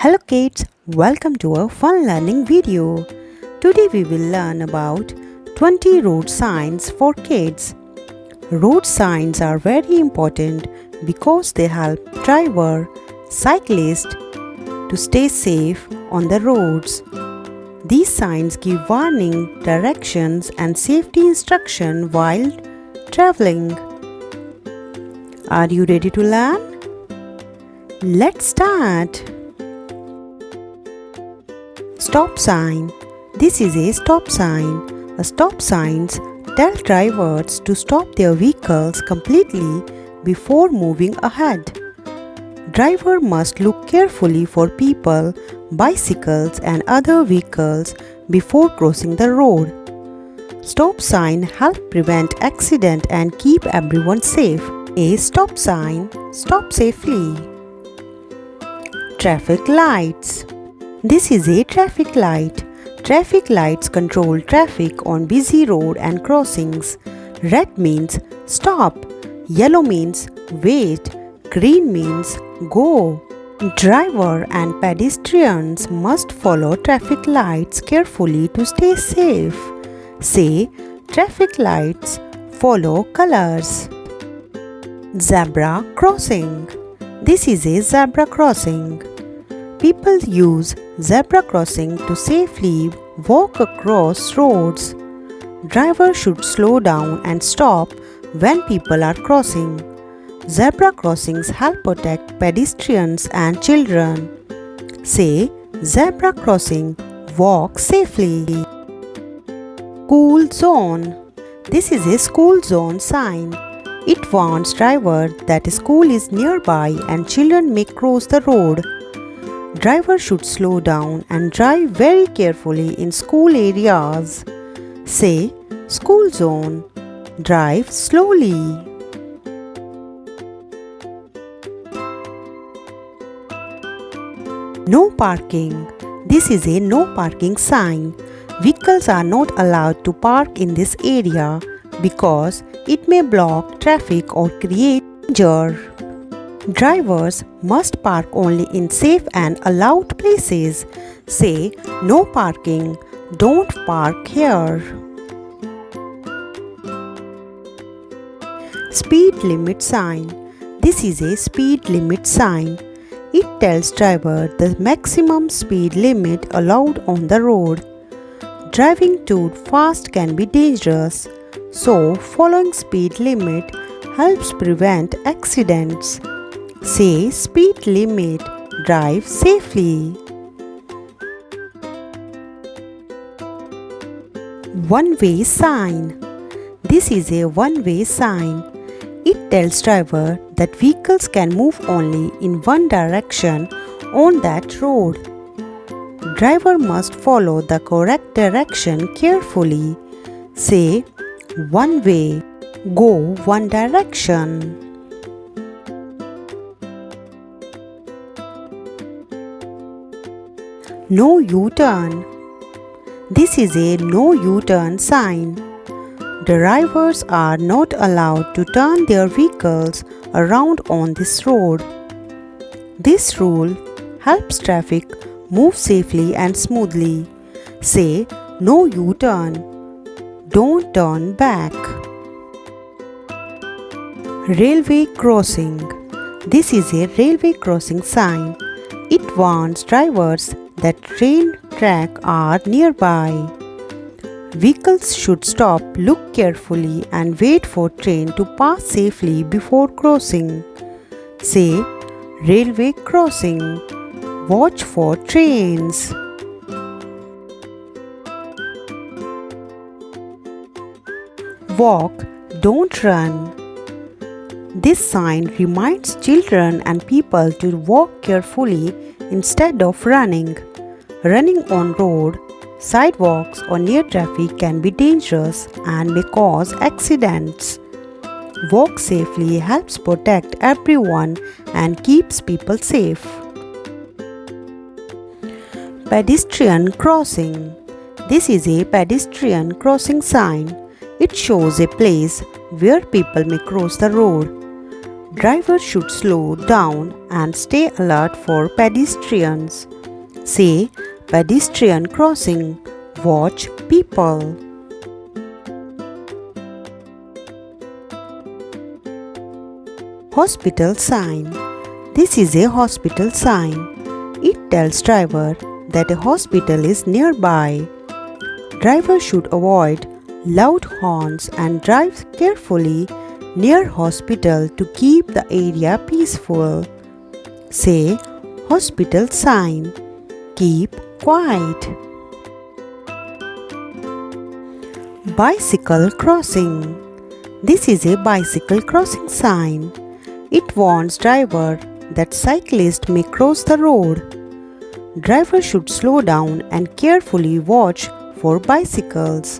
Hello kids, welcome to a fun learning video. Today we will learn about 20 road signs for kids. Road signs are very important because they help driver, cyclists to stay safe on the roads. These signs give warning, directions and safety instruction while traveling. Are you ready to learn? Let's start. Stop sign. This is a stop sign. A stop signs tell drivers to stop their vehicles completely before moving ahead. Driver must look carefully for people, bicycles and other vehicles before crossing the road. Stop sign help prevent accident and keep everyone safe. A stop sign, stop safely. Traffic lights. This is a traffic light. Traffic lights control traffic on busy road and crossings. Red means stop. Yellow means wait. Green means go. Driver and pedestrians must follow traffic lights carefully to stay safe. Say, traffic lights follow colors. Zebra crossing. This is a zebra crossing. People use zebra crossing to safely walk across roads. Drivers should slow down and stop when people are crossing. Zebra crossings help protect pedestrians and children. Say, zebra crossing, walk safely. School zone. This is a school zone sign. It warns drivers that a school is nearby and children may cross the road. Drivers should slow down and drive very carefully in school areas. Say, school zone, drive slowly. No parking. This is a no parking sign. Vehicles are not allowed to park in this area because it may block traffic or create danger. Drivers must park only in safe and allowed places. Say, no parking, don't park here. Speed limit sign. This is a speed limit sign. It tells driver the maximum speed limit allowed on the road. Driving too fast can be dangerous, so following speed limit helps prevent accidents. Say, speed limit, drive safely. One-way sign. This is a one-way sign. It tells driver that vehicles can move only in one direction on that road. Driver must follow the correct direction carefully. Say, one way, go one direction. No U-turn. This is a no U-turn sign. Drivers are not allowed to turn their vehicles around on this road. This rule helps traffic move safely and smoothly. Say, no U-turn. Don't turn back. Railway crossing. This is a railway crossing sign. It warns drivers that train tracks are nearby. Vehicles should stop, look carefully and wait for train to pass safely before crossing. Say, railway crossing, watch for trains. Walk, don't run. This sign reminds children and people to walk carefully instead of running. Running on road, sidewalks or near traffic can be dangerous and may cause accidents. Walk safely helps protect everyone and keeps people safe. Pedestrian crossing. This is a pedestrian crossing sign. It shows a place where people may cross the road. Drivers should slow down and stay alert for pedestrians. Say pedestrian crossing. Watch people. Hospital sign. This is a hospital sign. It tells driver that a hospital is nearby. Driver should avoid loud horns and drive carefully near hospital to keep the area peaceful. Say hospital sign. Keep quiet. Bicycle crossing. This is a bicycle crossing sign. It warns driver that cyclists may cross the road. Driver should slow down and carefully watch for bicycles.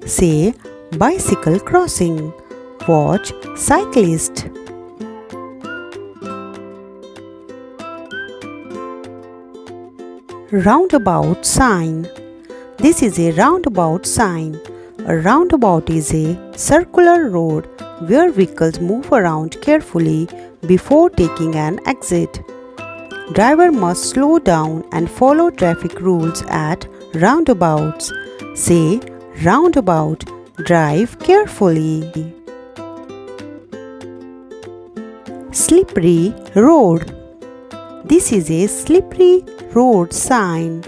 Say bicycle crossing. Watch cyclist. Roundabout sign. This is a roundabout sign. A roundabout is a circular road where vehicles move around carefully before taking an exit. Driver must slow down and follow traffic rules at roundabouts. Say roundabout. Drive carefully. Slippery road. This is a slippery road sign.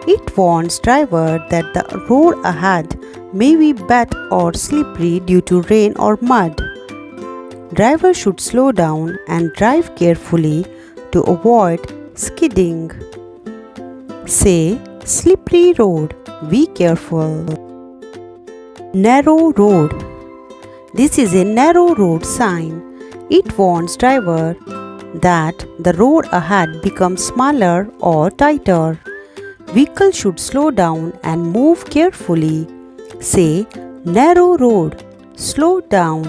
It warns driver that the road ahead may be wet or slippery due to rain or mud. Driver should slow down and drive carefully to avoid skidding. Say slippery road. Be careful. Narrow road. This is a narrow road sign. It warns driver that the road ahead becomes smaller or tighter. Vehicle should slow down and move carefully. Say narrow road. Slow down.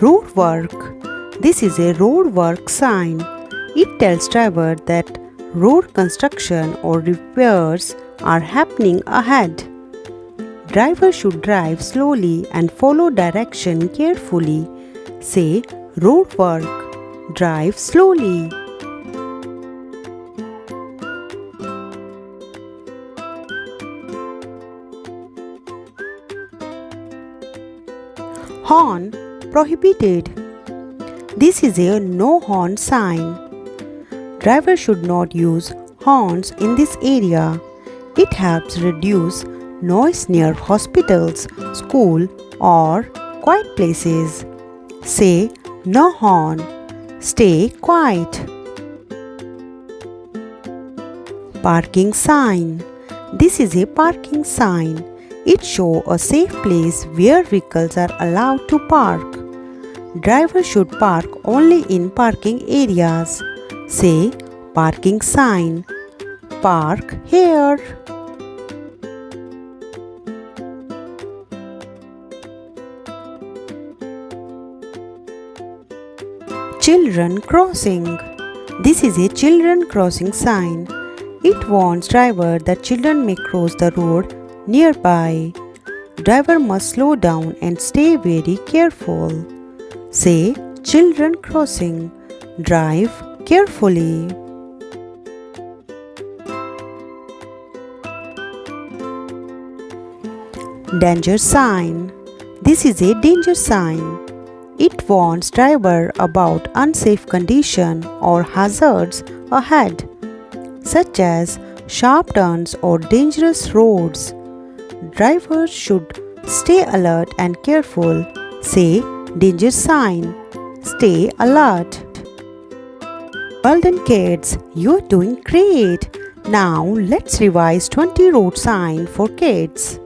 Road work. This is a road work sign. It tells driver that road construction or repairs are happening ahead. Driver should drive slowly and follow direction carefully. Say road work. Drive slowly. Horn prohibited. This is a no horn sign. Driver should not use horns in this area. It helps reduce noise near hospitals, school, or quiet places. Say no horn. Stay quiet. Parking sign. This is a parking sign. It shows a safe place where vehicles are allowed to park. Driver should park only in parking areas. Say parking sign. Park here. Children crossing. This is a children crossing sign. It warns driver that children may cross the road nearby. Driver must slow down and stay very careful. Say children crossing. Drive carefully. Danger sign. This is a danger sign. It warns driver about unsafe condition or hazards ahead, such as sharp turns or dangerous roads. Drivers should stay alert and careful. Say danger sign. Stay alert. Well done kids, you're doing great. Now let's revise 20 road signs for kids.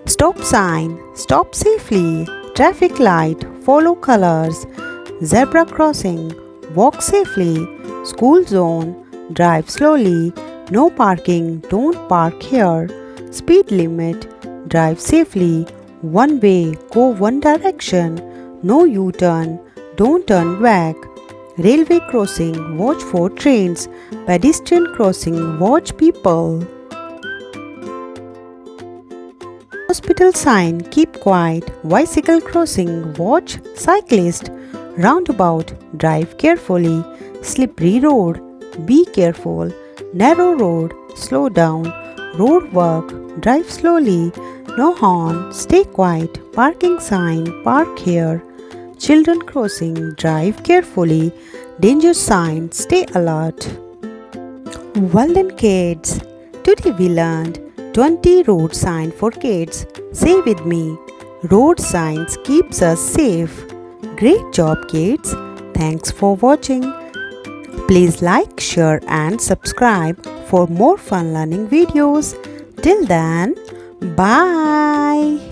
Stop sign. Stop safely. Traffic light. Follow colors. Zebra crossing. Walk safely. School zone. Drive slowly. No parking. Don't park here. Speed limit. Drive safely. One way. Go one direction. No U-turn. Don't turn back. Railway crossing. Watch for trains. Pedestrian crossing. Watch people. Hospital sign, keep quiet. Bicycle crossing, watch. Cyclist, roundabout, drive carefully. Slippery road, be careful. Narrow road, slow down. Road work, drive slowly. No horn, stay quiet. Parking sign, park here. Children crossing, drive carefully. Danger sign, stay alert. Well done, kids. Today we learned 20 road signs for kids. Say with me, road signs keeps us safe. Great job, kids. Thanks for watching. Please like, share and subscribe for more fun learning videos. Till then, bye.